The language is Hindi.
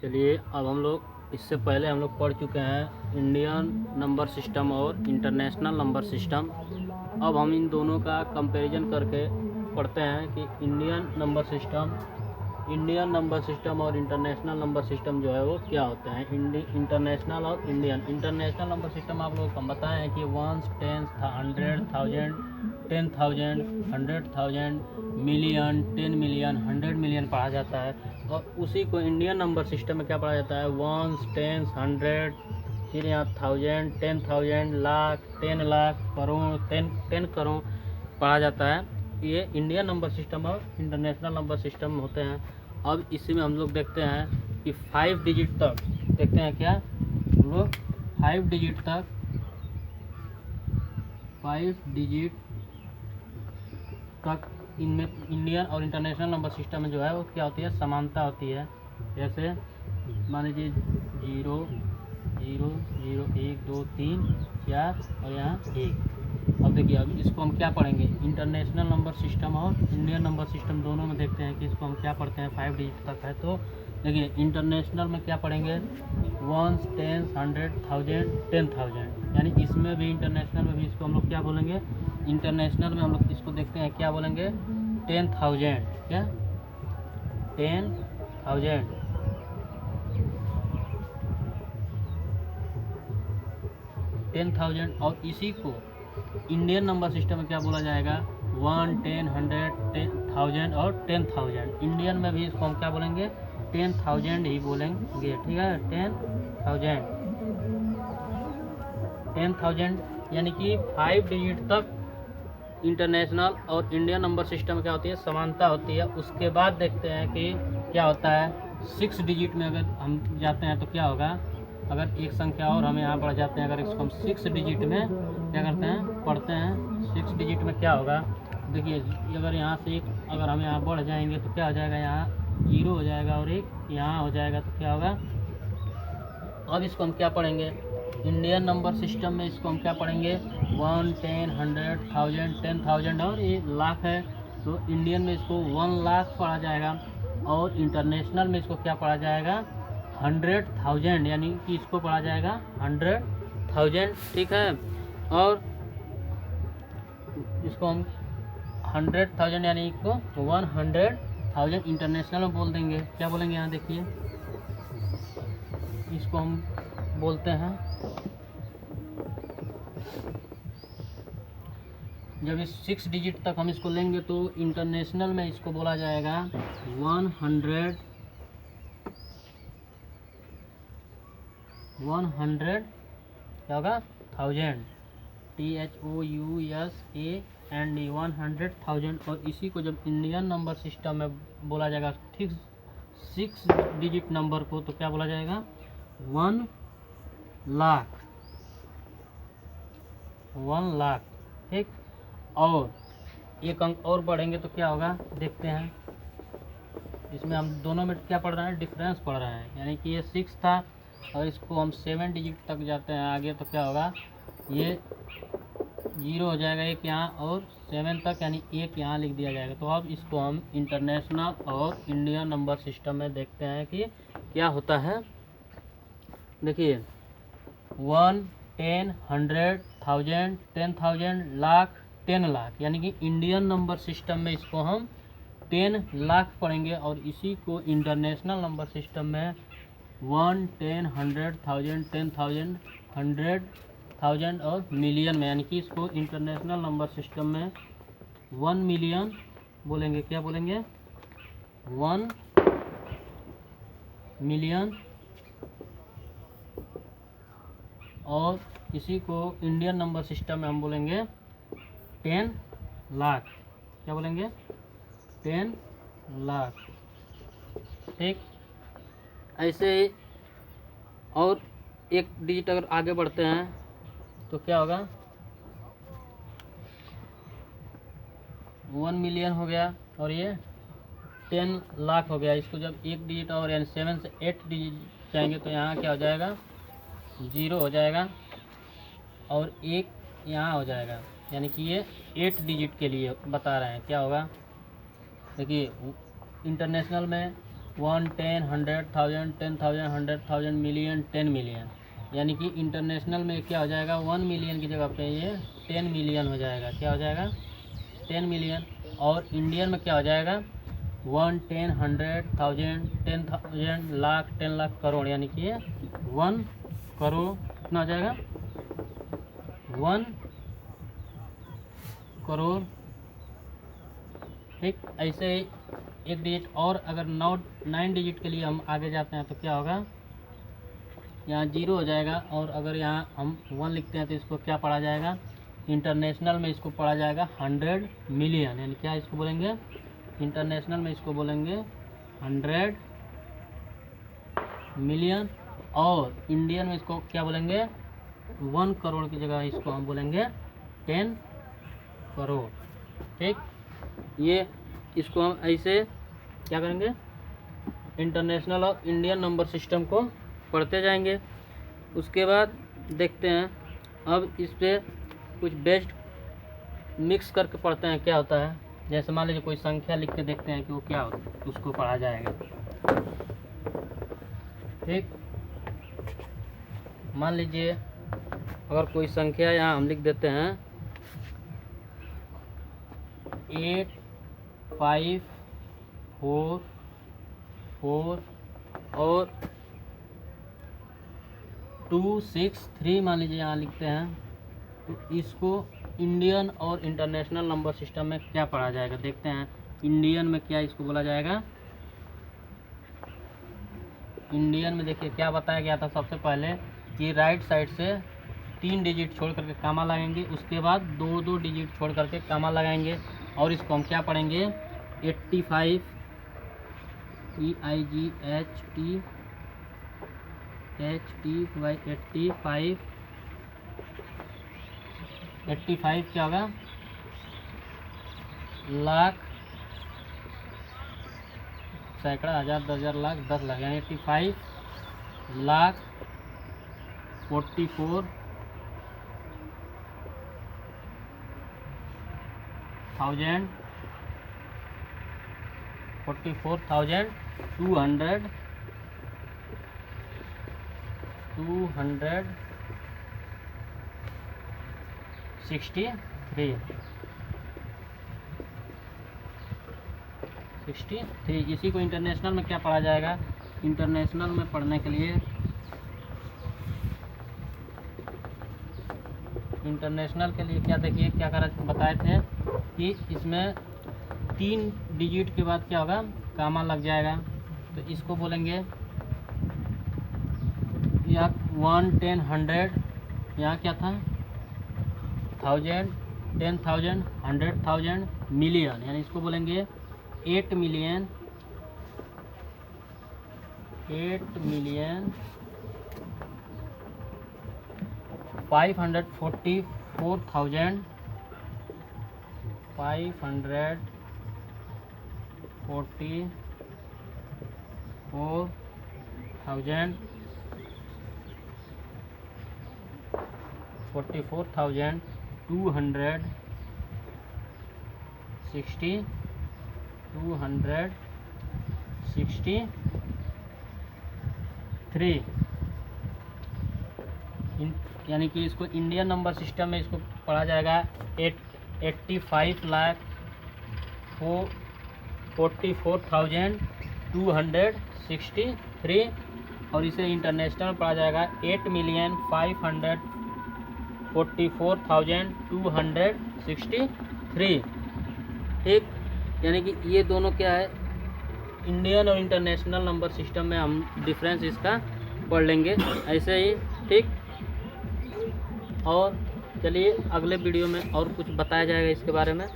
चलिए, अब हम लोग इससे पहले हम लोग पढ़ चुके हैं इंडियन नंबर सिस्टम और इंटरनेशनल नंबर सिस्टम। अब हम इन दोनों का कंपैरिजन करके पढ़ते हैं कि इंडियन नंबर सिस्टम और इंटरनेशनल नंबर सिस्टम जो है वो क्या होते हैं। इंटरनेशनल और इंटरनेशनल नंबर सिस्टम आप लोगों को हम बताएं कि once, tens, 100,000, 10,000, 100,000, million, 10 million, 100 million पढ़ा जाता है। और उसी को इंडियन नंबर सिस्टम में क्या पढ़ा जाता है, वंस, टेंस, 100, फिर यहाँ 1000, 10,000, लाख, 10 लाख, करोड़, 10 करोड़ पढ़ा जाता है। ये इंडियन नंबर सिस्टम और इंटरनेशनल नंबर सिस्टम होते हैं। अब इसी में हम लोग देखते हैं कि 5 डिजिट तक देखते हैं क्या हम लोग 5 डिजिट तक 5 डिजिट तक इनमें इंडियन और इंटरनेशनल नंबर सिस्टम में जो है वो क्या होती है, समानता होती है। जैसे मान लीजिए 0 0 0 1 2 3 4 और यहाँ 1। अब देखिए, अब इसको हम क्या पढ़ेंगे, इंटरनेशनल नंबर सिस्टम और इंडियन नंबर सिस्टम दोनों में देखते हैं कि इसको हम क्या पढ़ते हैं। 5 डिजिट तक है तो देखिए इंटरनेशनल में क्या पढ़ेंगे, वंस, टेंस, 100,000, 10,000, यानी इसमें भी इंटरनेशनल में भी इसको हम लोग क्या बोलेंगे, इंटरनेशनल में हम लोग इसको देखते हैं क्या बोलेंगे, 10,000। क्या 10,000, 10,000। और इसी को इंडियन नंबर सिस्टम में क्या बोला जाएगा, 1, 10, 100, 10,000 और 10,000। इंडियन में भी इसको हम क्या बोलेंगे, 10,000 ही बोलेंगे, ठीक है। 10,000, 10,000 यानी कि 5 डिजिट तक इंटरनेशनल और इंडियन नंबर सिस्टम में क्या होती है, समानता होती है। उसके बाद देखते हैं कि क्या होता है 6 डिजिट में अगर हम जाते हैं तो क्या होगा, अगर एक संख्या और हम यहाँ बढ़ जाते हैं, अगर इसको हम 6 डिजिट में क्या करते हैं, पढ़ते हैं 6 डिजिट में क्या होगा, देखिए अगर यहाँ से एक अगर हम यहाँ बढ़ जाएंगे तो क्या हो जाएगा, यहाँ 0 हो जाएगा और एक यहाँ हो जाएगा तो क्या होगा। अब इसको हम क्या पढ़ेंगे, इंडियन नंबर सिस्टम में इसको हम क्या पढ़ेंगे, 1, 10, 100,000, 10,000 और ये लाख है तो इंडियन में इसको 1 लाख पढ़ा जाएगा। और इंटरनेशनल में इसको क्या पढ़ा जाएगा, 100,000, यानी कि इसको पढ़ा जाएगा 100,000, ठीक है। और इसको हम 100,000 यानी इसको 100,000 इंटरनेशनल में बोल देंगे। क्या बोलेंगे, यहाँ देखिए इसको हम बोलते हैं, जब इस 6 डिजिट तक हम इसको लेंगे तो इंटरनेशनल में इसको बोला जाएगा 100 क्या होगा, 1000, THOUSAND 100,000। और इसी को जब इंडियन नंबर सिस्टम में बोला जाएगा ठीक 6 डिजिट नंबर को तो क्या बोला जाएगा, 1 लाख, 1 लाख, ठीक। और एक अंक और बढ़ेंगे तो क्या होगा, देखते हैं। इसमें हम दोनों में क्या पढ़ रहे हैं, डिफरेंस पढ़ रहे हैं, यानी कि ये 6 था और इसको हम 7 डिजिट तक जाते हैं आगे तो क्या होगा, ये 0 हो जाएगा एक यहाँ और 7 तक, यानी एक यहाँ लिख दिया जाएगा। तो अब इसको हम इंटरनेशनल और इंडियन नंबर सिस्टम में देखते हैं कि क्या होता है। देखिए 1, 10, 100,000, 10,000, लाख, 10 लाख, यानी कि इंडियन नंबर सिस्टम में इसको हम 10 लाख पढ़ेंगे। और इसी को इंटरनेशनल नंबर सिस्टम में 1, 10, 100,000, 10,000, 100,000 और मिलियन में, यानी कि इसको इंटरनेशनल नंबर सिस्टम में 1 मिलियन बोलेंगे। क्या बोलेंगे, 1 मिलियन। और इसी को इंडियन नंबर सिस्टम में हम बोलेंगे 10 लाख। क्या बोलेंगे, 10 लाख, ठीक। ऐसे ही और एक डिजिट अगर आगे बढ़ते हैं तो क्या होगा, 1 मिलियन हो गया और ये 10 लाख हो गया। इसको जब एक डिजिट और यानी 7 से 8 डिजिट जाएंगे तो यहाँ क्या हो जाएगा, 0 हो जाएगा और एक यहाँ हो जाएगा, यानी कि ये 8 डिजिट के लिए बता रहे हैं। क्या होगा, देखिए इंटरनेशनल में 1, 10, 100,000, 10,000, 100,000, मिलियन, 10 मिलियन। यानी कि इंटरनेशनल में क्या हो जाएगा, 1 मिलियन की जगह पे ये 10 मिलियन हो जाएगा। क्या हो जाएगा, 10 मिलियन। और इंडियन में क्या हो जाएगा, 1, 10, 100,000, 10,000, लाख, 10 लाख, करोड़। यानी कि ये 1 करोड़ कितना हो जाएगा, 1 करोड़। ठीक, ऐसे ही एक डिजिट और अगर 9 डिजिट के लिए हम आगे जाते हैं तो क्या होगा, यहाँ 0 हो जाएगा। और अगर यहाँ हम 1 लिखते हैं तो इसको क्या पढ़ा जाएगा, इंटरनेशनल में इसको पढ़ा जाएगा 100 मिलियन। यानी क्या इसको बोलेंगे, इंटरनेशनल में इसको बोलेंगे 100 मिलियन। और इंडियन में इसको क्या बोलेंगे, 1 करोड़ की जगह इसको हम बोलेंगे 10 करोड़। ठीक, ये इसको हम ऐसे क्या करेंगे, इंटरनेशनल और इंडियन नंबर सिस्टम को पढ़ते जाएंगे। उसके बाद देखते हैं अब इस पे कुछ बेस्ट मिक्स करके पढ़ते हैं क्या होता है। जैसे मान लीजिए कोई संख्या लिख के देखते हैं कि वो क्या होता है, उसको पढ़ा जाएगा। ठीक, मान लीजिए अगर कोई संख्या यहाँ हम लिख देते हैं 8, 5, 4, 4 और 2, 6, 3 मान लीजिए यहाँ लिखते हैं, तो इसको इंडियन और इंटरनेशनल नंबर सिस्टम में क्या पढ़ा जाएगा देखते हैं। इंडियन में क्या इसको बोला जाएगा, इंडियन में देखिए क्या बताया गया था सबसे पहले कि राइट साइड से 3 डिजिट छोड़ करके कामा लगाएंगे, उसके बाद 2 डिजिट छोड़ करके कामा लगाएंगे। और इसको हम क्या पढ़ेंगे, 85, EIGHT, 85 क्या होगा, लाख, सैकड़ा, हज़ार, 10,000, लाख, 10 लाख। यानी 85 लाख 44,200 63। इसी को इंटरनेशनल में क्या पढ़ा जाएगा, इंटरनेशनल में पढ़ने के लिए इंटरनेशनल के लिए क्या देखिए क्या बताए थे कि इसमें 3 डिजिट के बाद क्या होगा, कामा लग जाएगा। तो इसको बोलेंगे यहाँ 1, 10, 100, यहाँ क्या था 1000, 10,000, 100,000, मिलियन। यानी इसको बोलेंगे 8 मिलियन 544,000 263। यानी कि इसको इंडियन नंबर सिस्टम में इसको पढ़ा जाएगा 85 लाख 44,263। और इसे इंटरनेशनल पढ़ा जाएगा 8,544,263। ठीक, यानी कि ये दोनों क्या है, इंडियन और इंटरनेशनल नंबर सिस्टम में हम डिफरेंस इसका पढ़ लेंगे ऐसे ही। ठीक, और चलिए अगले वीडियो में और कुछ बताया जाएगा इसके बारे में।